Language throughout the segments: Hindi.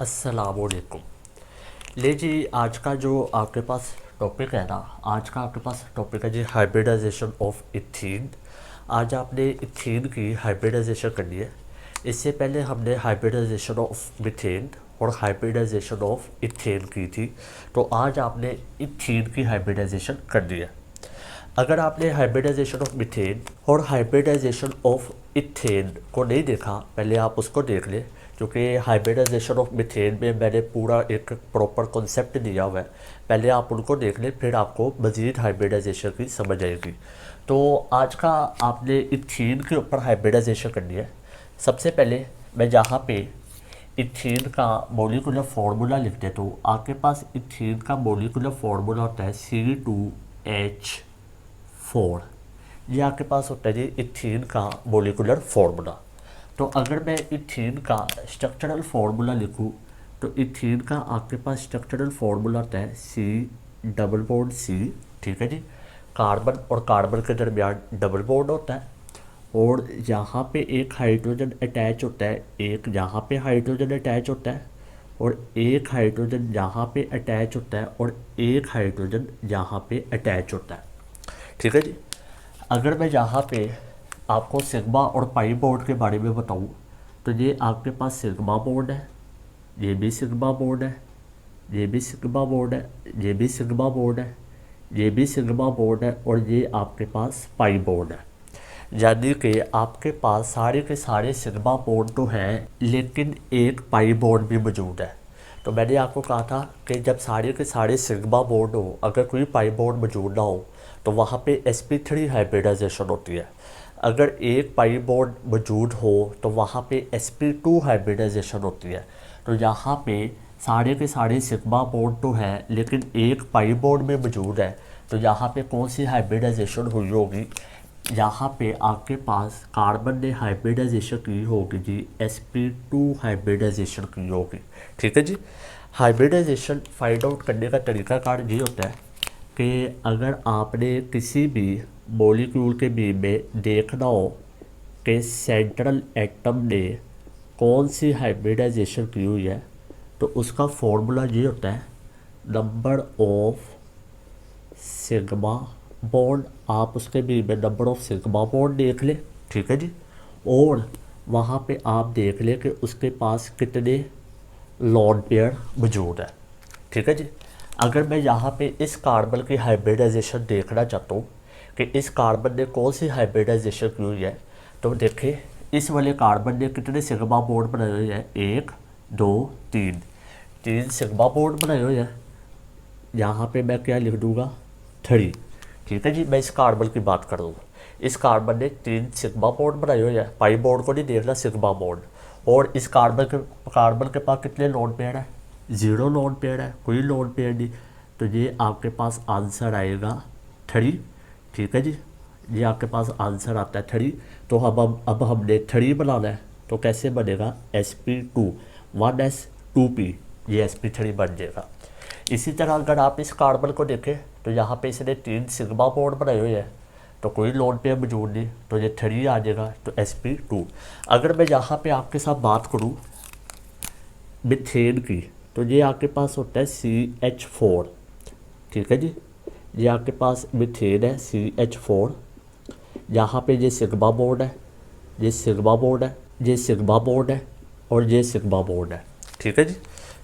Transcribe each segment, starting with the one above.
अस्सलामुअलैकुम। ले जी, आज का जो आपके पास टॉपिक है ना, आज का आपके पास टॉपिक है जी हाइब्रिडाइजेशन ऑफ इथीन। आज आपने इथीन की हाइब्रिडाइजेशन करनी है। इससे पहले हमने हाइब्रिडाइजेशन ऑफ मीथेन और हाइब्रिडाइजेशन ऑफ इथेन की थी। तो आज आपने इथीन की हाइब्रिडाइजेशन करनी है। अगर आपने हाइब्रिडाइजेशन ऑफ मीथेन और हाइब्रिडाइजेशन ऑफ इथेन को नहीं देखा, पहले आप उसको देख लें, क्योंकि हाइब्रिडाइजेशन ऑफ मीथेन में मैंने पूरा एक प्रॉपर कॉन्सेप्ट दिया हुआ है। पहले आप उनको देख लें, फिर आपको मज़ीद हाइब्रिडाइजेशन की समझ आएगी। तो आज का आपने इथीन के ऊपर हाइब्रिडाइजेशन करनी है। सबसे पहले मैं जहाँ पे इथीन का मोलिकुलर फार्मूला लिख देता हूँ। आपके पास इथीन का मोलिकुलर फार्मूला होता है C2H4। ये आपके पास होता है जी इथीन का मोलिकुलर फार्मूला। तो अगर मैं इथीन का स्ट्रक्चरल फार्मूला लिखूँ, तो इथीन का आपके पास स्ट्रक्चरल फार्मूला होता है C डबल बॉन्ड C। ठीक है जी। कार्बन और कार्बन के दरमियान डबल बॉन्ड होता है, और यहाँ पे एक हाइड्रोजन अटैच होता है, एक यहाँ पे हाइड्रोजन अटैच होता है, और एक हाइड्रोजन यहाँ पे अटैच होता है, और एक हाइड्रोजन यहाँ पे अटैच होता है। ठीक है जी। अगर मैं यहाँ पे आपको सिग्मा और पाई बॉन्ड के बारे में बताऊँ, तो ये आपके पास सिग्मा बॉन्ड है, ये भी सिग्मा बॉन्ड है, ये भी सिग्मा बॉन्ड है, ये भी सिग्मा बॉन्ड है, ये भी सिग्मा बॉन्ड है, और ये आपके पास पाई बॉन्ड है। यानी कि आपके पास सारे के सारे सिग्मा बॉन्ड तो हैं, लेकिन एक पाई बॉन्ड भी मौजूद है। तो मैंने आपको कहा था कि जब सारे के सारे सिग्मा बॉन्ड हो, अगर कोई पाई बॉन्ड मौजूद ना हो, तो वहाँ पे sp3 हाइब्रिडाइजेशन होती है। अगर एक पाई बॉन्ड मौजूद हो, तो वहाँ पे sp2 हाइब्रिडाइजेशन होती है। तो यहाँ पे सारे के सारे सिग्मा बॉन्ड तो है, लेकिन एक पाई बॉन्ड में मौजूद है। तो यहाँ पे कौन सी हाइब्रिडाइजेशन हुई होगी? यहाँ पे आपके पास कार्बन ने हाइब्रिडाइजेशन की होगी जी, sp2 हाइब्रिडाइजेशन की होगी। ठीक है जी। हाइब्रिडाइजेशन फाइंड आउट करने का तरीकाकार ये होता है कि अगर आपने किसी भी मॉलिक्यूल के बीच में देखना हो कि सेंट्रल एटम ने कौन सी हाइब्रिडाइजेशन की हुई है, तो उसका फॉर्मूला ये होता है नंबर ऑफ सिग्मा बॉन्ड। आप उसके भी में नंबर ऑफ सिग्मा बॉन्ड देख लें। ठीक है जी। और वहाँ पे आप देख लें कि उसके पास कितने लॉन पेयर मौजूद है। ठीक है जी। अगर मैं यहाँ पे इस कार्बन की हाइब्रिडाइजेशन देखना चाहता हूँ कि इस कार्बन ने कौन सी हाइब्रिडाइजेशन की हुई है, तो देखिए इस वाले कार्बन ने कितने सिग्मा बॉन्ड बनाए हुए हैं? 1 2 3, 3 सिग्मा बॉन्ड बनाए हुए हैं। यहाँ पे मैं क्या लिख दूंगा? 3। ठीक है जी। मैं इस कार्बन की बात कर रहा हूँ। इस कार्बन ने 3 सिग्मा बॉन्ड बनाए हुए हैं। पाई बॉन्ड को नहीं देखना, सिग्मा बॉन्ड। और इस कार्बन के पास कितने लोन पेयर है? 0 लोन पेयर है, कोई लोन पेयर नहीं। तो ये आपके पास आंसर आएगा 3। ठीक है जी। ये आपके पास आंसर आता है 3। तो अब हमने 3 बनाना है, तो कैसे बनेगा? sp2 1s2p, ये sp3 बन जाएगा। इसी तरह अगर आप इस कार्बन को देखें, तो यहाँ पे इसने 3 सिग्मा बॉन्ड बनाए हुए हैं, तो कोई लोन पेयर मौजूद नहीं, तो ये 3 आ जाएगा, तो sp2। अगर मैं यहाँ पे आपके साथ बात करूँ मिथेन की, तो ये आपके पास होता है CH4। ठीक है जी। ये आपके पास मिथेन है CH4। यहाँ पे ये सिग्मा बॉन्ड है, ये सिग्मा बॉन्ड है, ये सिग्मा बॉन्ड है, और ये सिग्मा बॉन्ड है। ठीक है जी।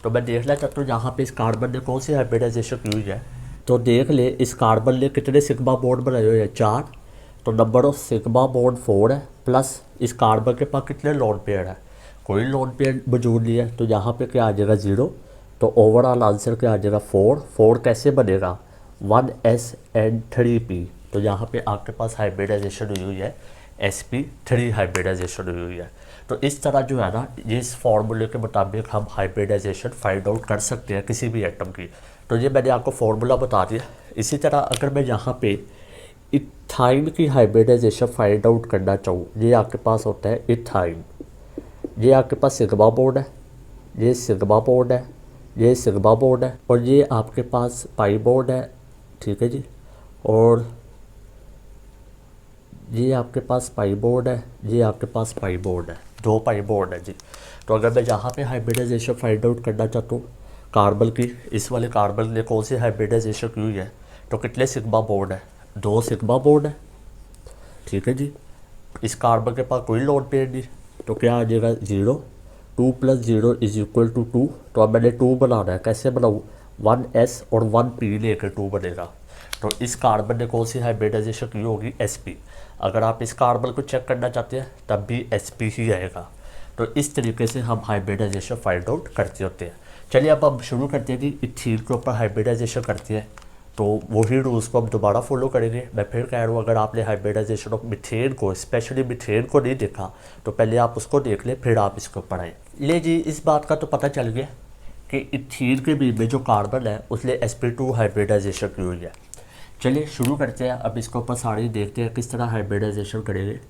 तो मैं देखना चाहता हूँ यहाँ पे इस कार्बन ने कौन सी हाइब्रिडाइजेशन की हुई है। तो देख ले, इस कार्बन ने कितने सिग्मा बॉन्ड बनाए हुए हैं? 4। तो नंबर ऑफ सिग्मा बॉन्ड 4 है, प्लस इस कार्बन के पास कितने लोन पेयर है? कोई लोन पेयर मौजूद नहीं है। तो यहाँ पे क्या आ जाएगा? 0। तो ओवरऑल आंसर क्या आ जाएगा? 4। 4 कैसे बनेगा? 1s and 3p। तो यहाँ पे आपके पास हाइब्रिडाइजेशन हुई हुई है, sp3 हाइब्रिडाइजेशन हुई हुई है। तो इस तरह जो है ना, ये इस फार्मूले के मुताबिक हम हाइब्रिडाइजेशन फाइंड आउट कर सकते हैं किसी भी एटम की। तो ये मैंने आपको फार्मूला बता दिया। इसी तरह अगर मैं यहाँ पे इथाइन की हाइब्रिडाइजेशन फाइंड आउट करना चाहूँ, ये आपके पास होता है इथाइन। ये आपके पास सिग्मा बॉन्ड है, ये सिग्मा बॉन्ड है, ये सिग्मा बॉन्ड है, और ये आपके पास पाई बॉन्ड है। ठीक है जी। और ये आपके पास पाई बॉन्ड है, ये आपके पास पाई बॉन्ड है, 2 पाई बॉन्ड है जी। तो अगर मैं यहाँ पे हाइब्रिडाइजेशन फाइंड आउट करना चाहता हूँ कार्बन की, इस वाले कार्बन ने कौन सी हाइब्रिडाइजेशन की हुई है, तो कितने सिग्मा बॉन्ड है, 2 सिग्मा बॉन्ड है, ठीक है जी। इस कार्बन के पास कोई लोन पेयर नहीं, तो क्या आ जाएगा 0, 2 + 0 = 2। तो अब मैंने 2 बनाना है, कैसे बनाऊँ, 1s और 1p लेकर 2 बनेगा। तो इस कार्बन ने कौन सी हाइब्रिडाइजेशन की होगी, sp। अगर आप इस कार्बन को चेक करना चाहते हैं तब भी sp ही आएगा। तो इस तरीके से हम हाइब्रिडाइजेशन फाइंड आउट करते होते हैं। चलिए अब हम शुरू करते हैं कि इथीन के ऊपर हाइब्रिडाइजेशन करते हैं, तो वही रूल्स को हम दोबारा फॉलो करेंगे। मैं फिर कह रहा हूँ, अगर आपने हाइब्रिडाइजेशन ऑफ मीथेन को, स्पेशली मीथेन को नहीं देखा तो पहले आप उसको देख लें, फिर आप इसको पढ़ाएं। ले जी, इस बात का तो पता चल गया कि इथीन के बीच में जो कार्बन है उसने sp2 हाइब्रिडाइजेशन की हुई है। चलिए शुरू करते हैं। अब इसके ऊपर सारी देखते हैं किस तरह हाइब्रिडाइजेशन करेंगे।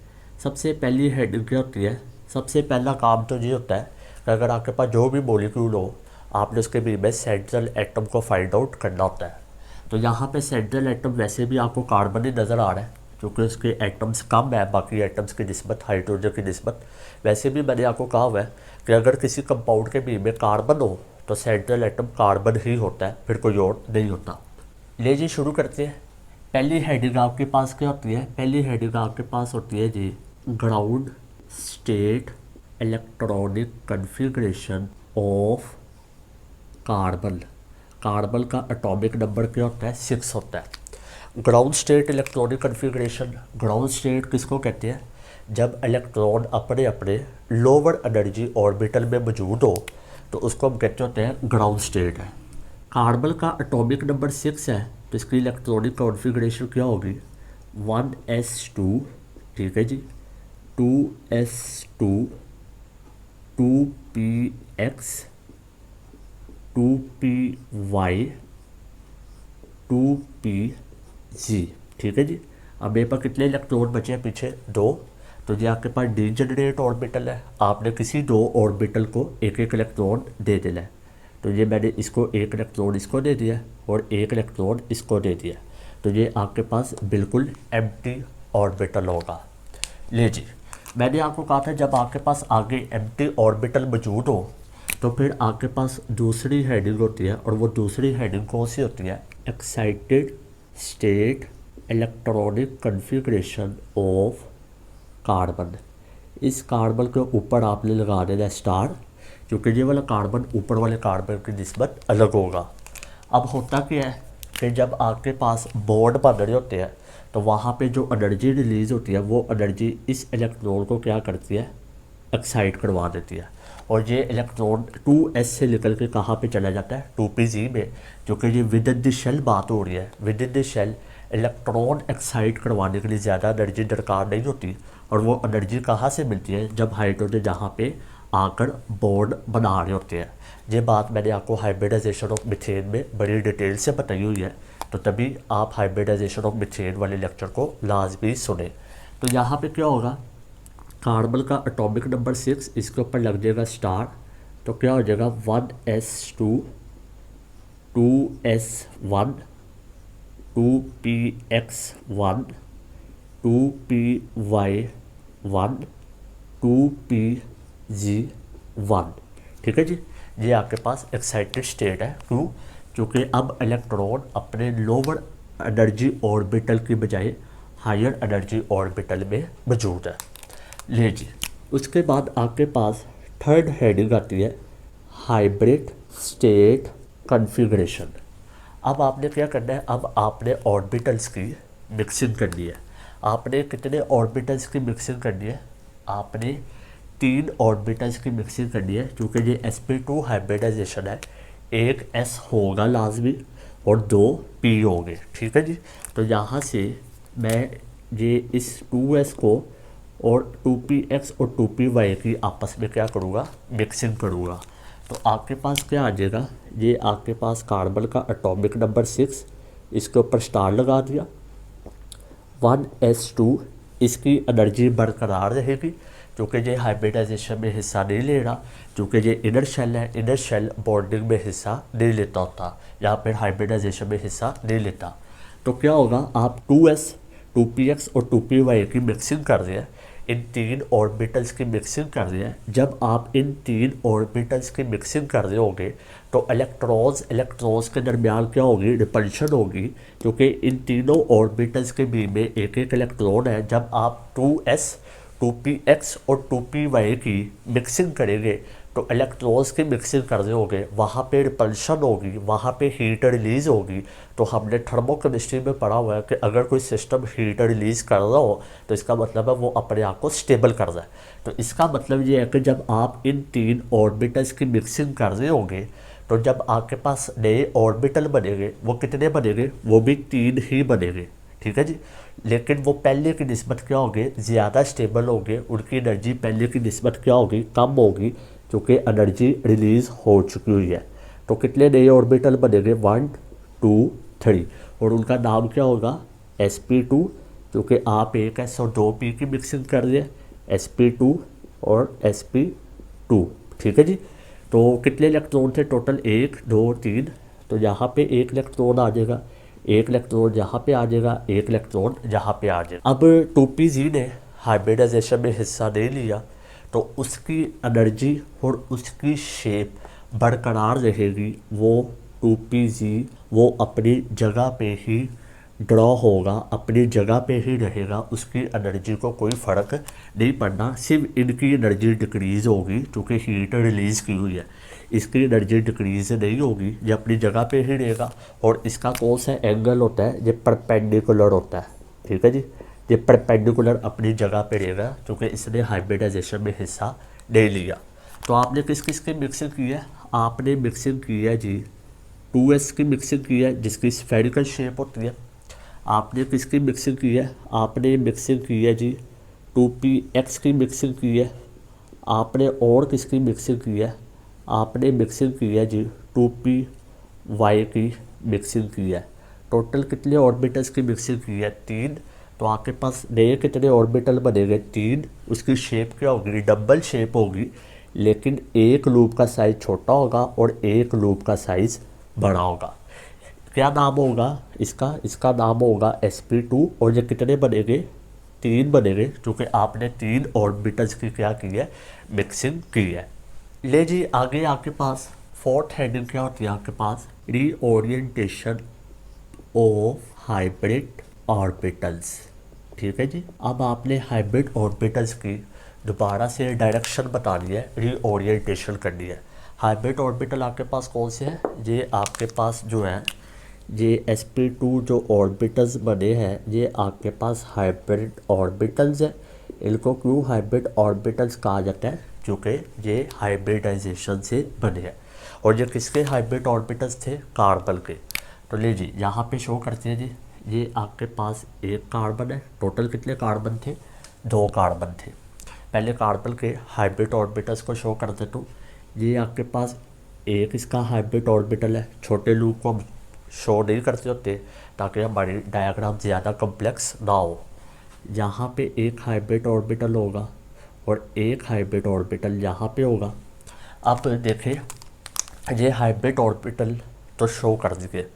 सबसे पहली हेडिंग क्या होती है, सबसे पहला काम तो ये होता है कि अगर आपके पास जो भी मॉलिक्यूल हो, आपने उसके बीच में सेंट्रल एटम को फाइंड आउट करना होता है। तो यहाँ पे सेंट्रल एटम वैसे भी आपको कार्बन ही नज़र आ रहा है क्योंकि उसके एटम्स कम है बाकी एटम्स की निस्बत, हाइड्रोजन की निस्बत। वैसे भी मैंने आपको कहा हुआ है कि अगर किसी कंपाउंड के बीच में कार्बन हो तो सेंट्रल एटम कार्बन ही होता है, फिर कोई और नहीं होता। ले जी शुरू करते हैं। पहली हेडिंग आपके पास क्या होती है, पहली हेडिंग आपके पास होती है जी, ground state electronic configuration of carbon. Carbon का एटॉमिक नंबर क्या होता है, 6 होता है। Ground state electronic configuration, ground state किसको कहते हैं, जब इलेक्ट्रॉन अपने अपने लोअर एनर्जी ऑर्बिटल में मौजूद हो तो उसको हम कहते होते हैं ग्राउंड स्टेट है। कार्बन का एटॉमिक नंबर 6 है तो इसकी इलेक्ट्रॉनिक कॉन्फ़िगरेशन क्या होगी, 1s2, ठीक है जी, 2s2, 2px, 2py, 2pg, ठीक है जी। अब मेरे पास कितने इलेक्ट्रॉन बचे हैं पीछे, 2। तो ये आपके पास डीजेनरेट ऑर्बिटल है, आपने किसी 2 ऑर्बिटल को एक एक इलेक्ट्रॉन दे देना है। तो ये मैंने इसको 1 इलेक्ट्रॉन इसको दे दिया और 1 इलेक्ट्रॉन इसको दे दिया, तो ये आपके पास बिल्कुल एम्प्टी ऑर्बिटल होगा। ले जी, मैंने आपको कहा था जब आपके पास आगे एम्प्टी ऑर्बिटल मौजूद हो तो फिर आपके पास दूसरी हेडिंग होती है, और वो दूसरी हेडिंग कौन सी होती है, excited state electronic configuration of carbon. इस कार्बन के ऊपर आपने लगा देना स्टार, क्योंकि ये वाला कार्बन ऊपर वाले कार्बन की निस्बत अलग होगा। अब होता क्या है कि जब आपके पास बॉन्ड बन रहे होते हैं तो वहाँ पे जो एनर्जी रिलीज़ होती है वो एनर्जी इस इलेक्ट्रॉन को क्या करती है, एक्साइट करवा देती है, और ये इलेक्ट्रॉन 2s से निकल के कहाँ पे चला जाता है, 2pg में, जो कि ये विद इन द शेल बात हो रही है। Within the shell electron excite करवाने के लिए ज़्यादा एनर्जी दरकार नहीं होती, और वो एनर्जी कहाँ से मिलती है, जब हाइड्रोजन जहाँ पे आकर बॉन्ड बना रहे होते हैं। ये बात मैंने आपको हाइब्रिडाइजेशन ऑफ मीथेन में बड़ी डिटेल से बताई हुई है, तो तभी आप हाइब्रिडाइजेशन ऑफ मीथेन वाले लेक्चर को लाजमी सुने। तो यहाँ पे क्या होगा, कार्बन का एटॉमिक नंबर 6, इसके ऊपर लग जाएगा स्टार, तो क्या हो जाएगा 1s2, 2s1, 2px1, 2py1, 2pg1, ठीक है जी। ये आपके पास एक्साइटेड स्टेट है, क्यों, क्योंकि अब इलेक्ट्रॉन अपने लोअर एनर्जी ऑर्बिटल की बजाय हायर एनर्जी ऑर्बिटल में मौजूद है। ले जी, उसके बाद आपके पास थर्ड हेडिंग आती है, हाइब्रिड स्टेट कॉन्फ़िगरेशन। अब आपने क्या करना है, अब आपने ऑर्बिटल्स की मिक्सिंग करनी है। आपने कितने ऑर्बिटल्स की मिक्सिंग करनी है, आपने 3 ऑर्बिटल्स की मिक्सिंग करनी है, क्योंकि ये sp2 हाइब्रिडाइजेशन है। एक s होगा लाजमी और 2 p होंगे, ठीक है जी। तो यहाँ से मैं ये इस 2s को और 2px और 2py की आपस में क्या करूँगा, मिक्सिंग करूँगा। तो आपके पास क्या आ जाएगा, ये आपके पास कार्बन का एटॉमिक नंबर 6, इसके ऊपर स्टार लगा दिया, 1s2, इसकी एनर्जी बरकरार रहेगी क्योंकि ये हाइब्रिडाइजेशन में हिस्सा नहीं ले रहा, क्योंकि ये इनर शेल है, इनर शेल बॉन्डिंग में हिस्सा नहीं लेता होता या फिर हाइब्रिडाइजेशन में हिस्सा नहीं लेता। तो क्या होगा, आप 2s, 2px और 2py की मिक्सिंग कर रहे हैं, इन तीन ऑर्बिटल्स की मिक्सिंग कर रहे हैं, जब आप इन तीन ऑर्बिटल्स की मिक्सिंग कर रहे होंगे तो इलेक्ट्रॉन्स के दरमियान क्या होगी, रिपल्शन होगी, क्योंकि इन तीनों ऑर्बिटल्स के बीच में एक एक इलेक्ट्रॉन है। जब आप 2s 2px और 2py की मिक्सिंग करेंगे तो इलेक्ट्रॉन्स की मिक्सिंग कर रहे होंगे, वहाँ पे रिपल्शन होगी, वहाँ पे हीट रिलीज़ होगी। तो हमने थर्मोकेमिस्ट्री में पढ़ा हुआ है कि अगर कोई सिस्टम हीट रिलीज़ कर रहा हो तो इसका मतलब है वो अपने आप को स्टेबल कर रहा है। तो इसका मतलब ये है कि जब आप इन तीन ऑर्बिटल्स की मिक्सिंग कर रहे होंगे तो जब आपके पास नए ऑर्बिटल बनेंगे, वो कितने बनेंगे, वो भी तीन ही बनेंगे, ठीक है जी। लेकिन वो पहले की निस्बत क्या होगी, ज़्यादा स्टेबल होंगे, उनकी एनर्जी पहले की निस्बत क्या होगी, कम होगी, क्योंकि एनर्जी रिलीज़ हो चुकी हुई है। तो कितने नए ऑर्बिटल बनेंगे, 1 2 3, और उनका नाम क्या होगा, sp2, क्योंकि आप एक s और 2p की मिक्सिंग कर रहे हैं, sp2 और sp2, ठीक है जी। तो कितने इलेक्ट्रॉन थे टोटल, 1 2 3, तो यहाँ पे एक इलेक्ट्रॉन आ जाएगा, एक इलेक्ट्रॉन यहाँ पे आ जाएगा, एक इलेक्ट्रॉन यहाँ पे आ जाएगा। अब 2pg ने हाइब्रिडाइजेशन में हिस्सा नहीं लिया तो उसकी एनर्जी और उसकी शेप बरकरार रहेगी। वो 2pg वो अपनी जगह पे ही ड्रॉ होगा, अपनी जगह पे ही रहेगा, उसकी एनर्जी को कोई फ़र्क नहीं पड़ना, सिर्फ इनकी एनर्जी डिक्रीज़ होगी क्योंकि हीट रिलीज़ की हुई है। इसकी एनर्जी डिक्रीज़ नहीं होगी, ये अपनी जगह पे ही रहेगा। और इसका कौन सा एंगल होता है, ये परपेंडिकुलर होता है, ठीक है जी। ये परपेंडिकुलर अपनी जगह पे रहेगा क्योंकि इसने हाइब्रिडाइजेशन में हिस्सा नहीं लिया। तो आपने किस किस की मिक्सिंग की है, आपने मिक्सिंग की है जी 2s की मिक्सिंग की है जिसकी स्फेरिकल शेप होती है। आपने किसकी मिक्सिंग की है, आपने मिक्सिंग की है जी 2px की मिक्सिंग की है। आपने और किसकी मिक्सिंग की है, आपने मिक्सिंग की है जी 2py की मिक्सिंग की है। टोटल कितने ऑर्बिटल्स की मिक्सिंग की है, 3। तो आपके पास नए कितने ऑर्बिटल बनेंगे, 3। उसकी शेप क्या होगी, डबल शेप होगी, लेकिन एक लूप का साइज़ छोटा होगा और एक लूप का साइज़ बड़ा होगा। क्या नाम होगा इसका नाम होगा sp2। और ये कितने बनेंगे, 3 बनेंगे, क्योंकि आपने 3 ऑर्बिटल्स की क्या की है, मिक्सिंग की है। ले जी आगे आपके पास फोर्थ हेडिंग क्या होती है, आपके पास रीओरिएंटेशन ऑफ हाइब्रिड ऑर्बिटल्स, ठीक है जी। अब आपने हाइब्रिड ऑर्बिटल्स की दोबारा से डायरेक्शन बतानी है, रीओरिएंटेशन करनी है। हाइब्रिड ऑर्बिटल आपके पास कौन से हैं, ये आपके पास जो है ये sp2 जो ऑर्बिटल्स बने हैं ये आपके पास हाइब्रिड ऑर्बिटल्स है। इनको क्यों हाइब्रिड ऑर्बिटल्स कहा जाता है, क्योंकि ये हाइब्रिडाइजेशन से बने हैं। और ये किसके हाइब्रिड ऑर्बिटल्स थे, कार्बन के। तो ले जी यहाँ पे शो करते हैं जी, ये आपके पास एक कार्बन है, टोटल कितने कार्बन थे, 2 कार्बन थे। पहले कार्बन के हाइब्रिड ऑर्बिटल्स को शो कर देता हूँ। ये आपके पास एक इसका हाइब्रिड ऑर्बिटल है, छोटे लूप को हम शो नहीं करते होते ताकि हमारी डायग्राम ज़्यादा कम्प्लेक्स ना हो। यहाँ पे एक हाइब्रिड ऑर्बिटल होगा और एक हाइब्रिड ऑर्बिटल यहाँ पे होगा। अब देखें ये हाइब्रिड ऑर्बिटल तो शो कर दिए,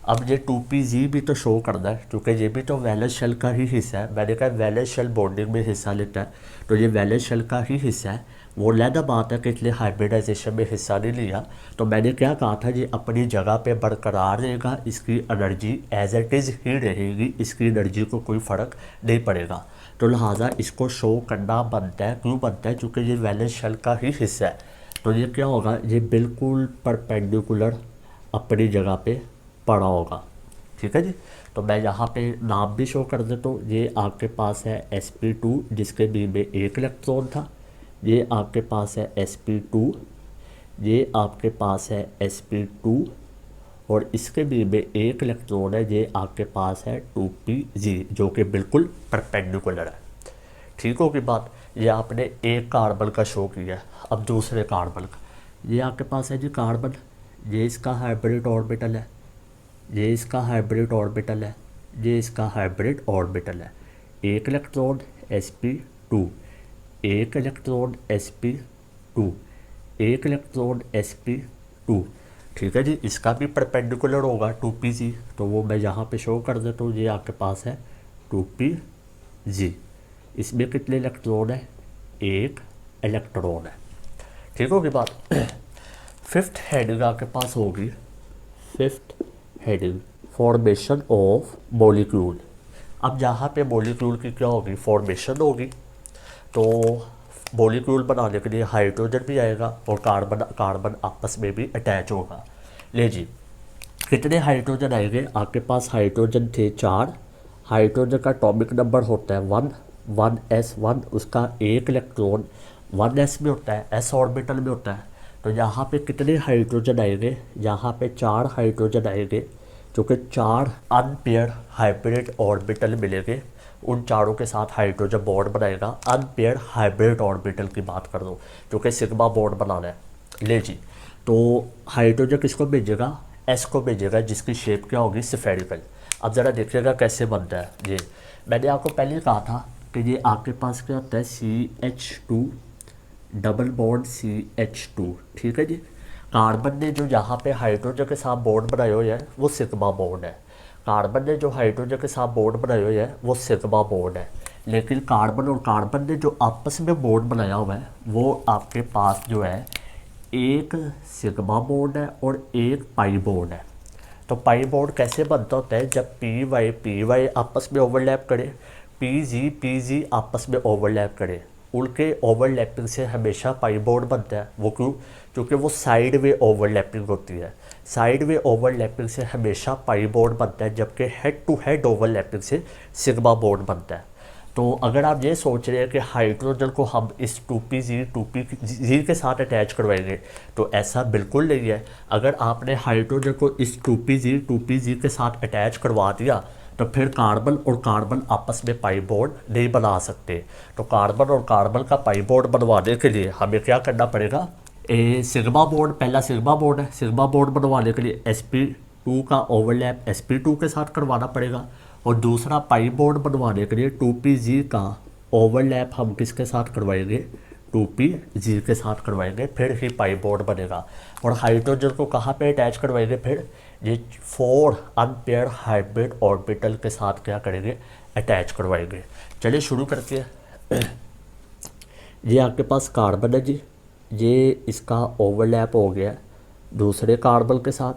अब ये 2pg भी तो शो करना है क्योंकि ये भी तो वैलेंस शेल का ही हिस्सा है। मैंने कहा वैलेंस शेल बॉन्डिंग में हिस्सा लेता है तो ये वैलेंस शेल का ही हिस्सा है। वो लैदा बात है कि इसलिए हाइब्रिडाइजेशन में हिस्सा नहीं लिया। तो मैंने क्या कहा था, ये अपनी जगह पे बरकरार रहेगा, इसकी एनर्जी एज इट इज़ ही रहेगी, इसकी एनर्जी को कोई फ़र्क नहीं पड़ेगा। तो लिहाजा इसको शो करना बनता है, क्यों बनता है, क्योंकि ये वैलेंस शेल का ही हिस्सा है। तो ये क्या होगा, ये बिल्कुल परपेंडिकुलर अपनी जगह पे पड़ा होगा, ठीक है जी। तो मैं यहाँ पे नाम भी शो कर देता हूँ। ये आपके पास है sp2 जिसके बीच में एक इलेक्ट्रॉन था, ये आपके पास है sp2, ये आपके पास है sp2 और इसके बीच में एक इलेक्ट्रॉन है, ये आपके पास है 2pg जो कि बिल्कुल परपेंडिकुलर है। ठीक होगी बात। ये आपने एक कार्बन का शो किया। अब दूसरे कार्बन का, ये आपके पास है जी कार्बन, ये इसका हाइब्रिड ऑर्बिटल है, ये इसका हाइब्रिड ऑर्बिटल है, ये इसका हाइब्रिड ऑर्बिटल है। एक इलेक्ट्रॉन sp2, एक इलेक्ट्रॉन sp2, एक इलेक्ट्रॉन sp2, ठीक है जी। इसका भी परपेंडिकुलर होगा 2pg, तो वो मैं यहाँ पे शो कर देता हूँ। ये आपके पास है 2pg, इसमें कितने इलेक्ट्रॉन है, एक इलेक्ट्रॉन है। ठीक होगी बात। फिफ्थ हेडिंग आपके पास होगी, fifth heading formation of molecule. अब यहाँ पे मॉलिक्यूल की क्या होगी, फॉर्मेशन होगी। तो मॉलिक्यूल बनाने के लिए हाइड्रोजन भी आएगा और कार्बन कार्बन आपस में भी अटैच होगा। ले जी, कितने हाइड्रोजन आएंगे आपके पास, हाइड्रोजन थे 4। हाइड्रोजन का एटॉमिक नंबर होता है 1, 1s1, उसका एक इलेक्ट्रॉन 1s में होता है, s ऑर्बिटल में होता है। तो यहाँ पे कितने हाइड्रोजन आएंगे, यहाँ पे 4 हाइड्रोजन आएंगे, जो कि 4 अनपेयर्ड हाइब्रिड ऑर्बिटल मिलेंगे। उन चारों के साथ हाइड्रोजन बॉन्ड बनाएगा। अनपेयर्ड हाइब्रिड ऑर्बिटल की बात कर दो, जो कि सिग्मा बॉन्ड बनाना है। ले जी, तो हाइड्रोजन किसको भेजेगा, एस को भेजेगा, जिसकी शेप क्या होगी, स्फेरिकल। अब ज़रा देखिएगा कैसे बनता है ये। मैंने आपको पहले कहा था कि ये आपके पास क्या होता है, CH2 डबल बॉन्ड CH2। ठीक है जी। कार्बन ने जो यहाँ पे हाइड्रोजन के साथ बॉन्ड बनाए हुए हैं वो सिग्मा बॉन्ड है। कार्बन ने जो हाइड्रोजन के साथ बॉन्ड बनाए हुए हैं वो सिग्मा बॉन्ड है। लेकिन कार्बन और कार्बन ने जो आपस में बॉन्ड बनाया हुआ है वो आपके पास जो है एक सिग्मा बॉन्ड है और एक पाई बॉन्ड है। तो पाई बॉन्ड कैसे बनता होता है, जब पी वाई आपस में ओवरलैप करे, पी जी आपस में ओवरलैप करे, उनके ओवरलैपिंग से हमेशा पाई बॉन्ड बनता है। वो क्यों, क्योंकि वो साइड वे ओवरलैपिंग होती है। साइड वे ओवरलैपिंग से हमेशा पाई बॉन्ड बनता है, जबकि हेड टू हेड ओवरलैपिंग से सिग्मा बॉन्ड बनता है। तो अगर आप ये सोच रहे हैं कि हाइड्रोजन को हम इस 2p के साथ अटैच करवाएंगे, तो ऐसा बिल्कुल नहीं है। अगर आपने हाइड्रोजन को इस 2p के साथ अटैच करवा दिया तो फिर कार्बन और कार्बन आपस में पाई बॉन्ड नहीं बना सकते। तो कार्बन और कार्बन का पाई बॉन्ड बनवाने के लिए हमें क्या करना पड़ेगा, सिग्मा बॉन्ड, पहला सिग्मा बॉन्ड है, सिग्मा बॉन्ड बनवाने के लिए sp2 का ओवरलैप sp2 के साथ करवाना पड़ेगा। और दूसरा पाई बॉन्ड बनवाने के लिए 2pg का ओवरलैप हम किसके साथ करवाएंगे, 2pg के साथ करवाएंगे, फिर ही पाई बॉन्ड बनेगा। और हाइड्रोजन को कहाँ पे अटैच करवाएंगे, फिर ये 4 अनपेयर्ड हाइब्रिड ऑर्बिटल के साथ क्या करेंगे, अटैच करवाएंगे। चलिए शुरू करते हैं। ये आपके पास कार्बन है जी, ये इसका ओवरलैप हो गया दूसरे कार्बन के साथ।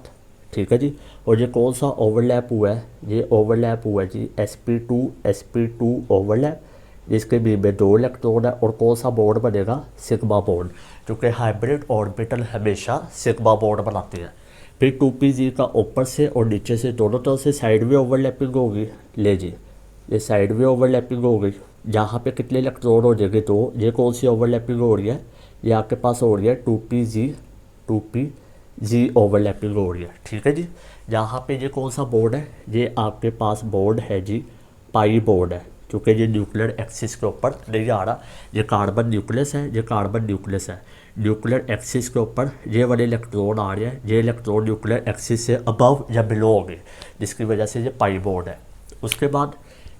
ठीक है जी। और ये कौन सा ओवरलैप हुआ है, ये ओवरलैप हुआ है जी sp2 ओवरलैप, जिसके बीच में 2 इलेक्ट्रॉन है। और कौन सा बॉन्ड बनेगा, सिग्मा बॉन्ड, क्योंकि हाइब्रिड ऑर्बिटल हमेशा सिग्मा बॉन्ड बनाते हैं। फिर 2pg का ऊपर से और नीचे से दोनों तरफ से साइड वे ओवरलैपिंग होगी। ले जी, ये साइड वे ओवरलैपिंग हो गई, जहाँ पे कितने इलेक्ट्रॉन हो जाएंगे, तो ये कौन सी ओवरलैपिंग हो रही है, ये आपके पास हो रही है 2pg ओवरलैपिंग हो रही है। ठीक है जी। यहाँ पे ये कौन सा बोर्ड है, ये आपके पास बोर्ड है जी, पाई बोर्ड है, क्योंकि ये न्यूक्लियर एक्सिस के ऊपर नहीं आ रहा। ये कार्बन न्यूक्लियस है, ये कार्बन न्यूक्लियस है, न्यूक्लियर एक्सिस के ऊपर ये वाले इलेक्ट्रॉन आ रहे हैं, ये इलेक्ट्रॉन न्यूक्लियर एक्सिस से अबव या बिलो होंगे, जिसकी वजह से ये पाई बोर्ड है। उसके बाद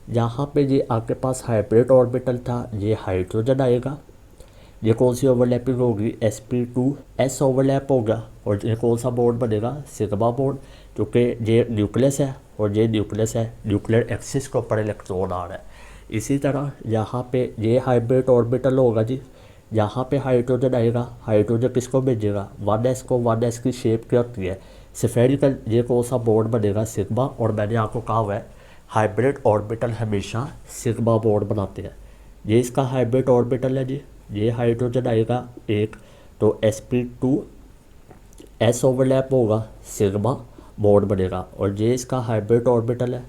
यहाँ पे ये आपके पास हाइब्रिड ऑर्बिटल था, ये हाइड्रोजन आएगा। ये कौन सी ओवरलैपिंग होगी, sp2s ओवरलैप होगा। और ये कौन सा बॉन्ड बनेगा, सिग्मा बॉन्ड, क्योंकि ये न्यूक्लियस है और ये न्यूक्लियस है, न्यूक्लियर एक्सिस के ऊपर इलेक्ट्रॉन आ रहा है। इसी तरह यहाँ पे ये हाइब्रिड ऑर्बिटल होगा जी, यहाँ पे हाइड्रोजन आएगा। हाइड्रोजन किसको भेजेगा, 1s को। 1s की शेप क्या होती है, स्फेरिकल। ये कौन सा बॉन्ड बनेगा, सिग्मा। और मैंने आपको कहा हुआ है हाइब्रिड ऑर्बिटल हमेशा सिग्मा बॉन्ड बनाते हैं। ये इसका हाइब्रिड ऑर्बिटल है जी, ये हाइड्रोजन आएगा एक, तो sp2s ओवरलैप होगा, सिग्मा बॉन्ड बनेगा। और ये इसका हाइब्रिड ऑर्बिटल है,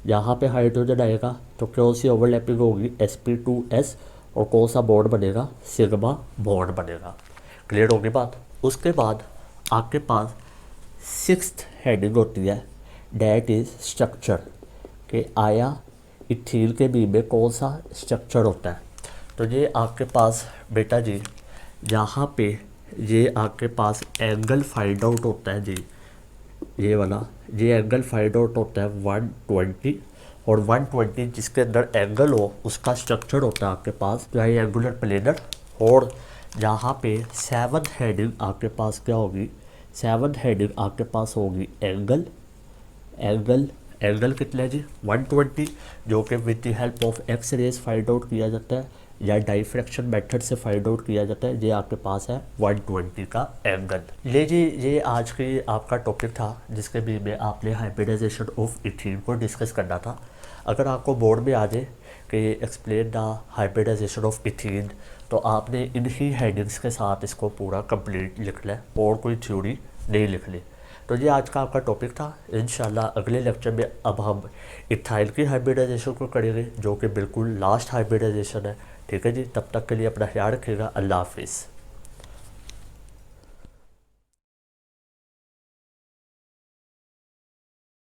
यहाँ पे हाइड्रोजन आएगा, तो कौन सी ओवरलैपिंग होगी, sp2s, और कौन सा बॉन्ड बनेगा, सिग्मा बॉन्ड बनेगा। क्लियर होगी बात। उसके बाद आपके पास 6th हेडिंग होती है, डैट इज़ स्ट्रक्चर, कि आया इथील के बीच में कौन सा स्ट्रक्चर होता है। तो ये आपके पास बेटा जी, यहाँ पे ये आपके पास एंगल फाइंड आउट होता है जी, ये वाला, ये एंगल फाइंड आउट होता है 120। और 120 जिसके अंदर एंगल हो उसका स्ट्रक्चर होता है आपके पास ट्रायंगुलर प्लेनर। और यहाँ पे 7th हेडिंग आपके पास क्या होगी, 7th हेडिंग आपके पास होगी एंगल एंगल कितना है जी 120, जो कि with the help of X rays find out किया जाता है या डाइफ्रैक्शन मेथड से फाइंड आउट किया जाता है। ये आपके पास है 120 का एंगल। ले जी, ये आज की आपका टॉपिक था जिसके भी में आपने हाइब्रिडाइजेशन ऑफ इथीन को डिस्कस करना था। अगर आपको बोर्ड में आ जाए कि explain the hybridisation of ethene, तो आपने इन्हीं हेडिंग्स के साथ इसको पूरा कंप्लीट लिखना है और कोई थ्योरी नहीं लिखनी। तो ये आज का आपका टॉपिक था। इंशाल्लाह अगले लेक्चर में अब हम इथाइल की हाइब्रिडाइजेशन को करेंगे, जो कि बिल्कुल लास्ट हाइब्रिडाइजेशन है। ठीक है जी, तब तक के लिए अपना ख्याल रखिएगा। अल्लाह हाफिज़।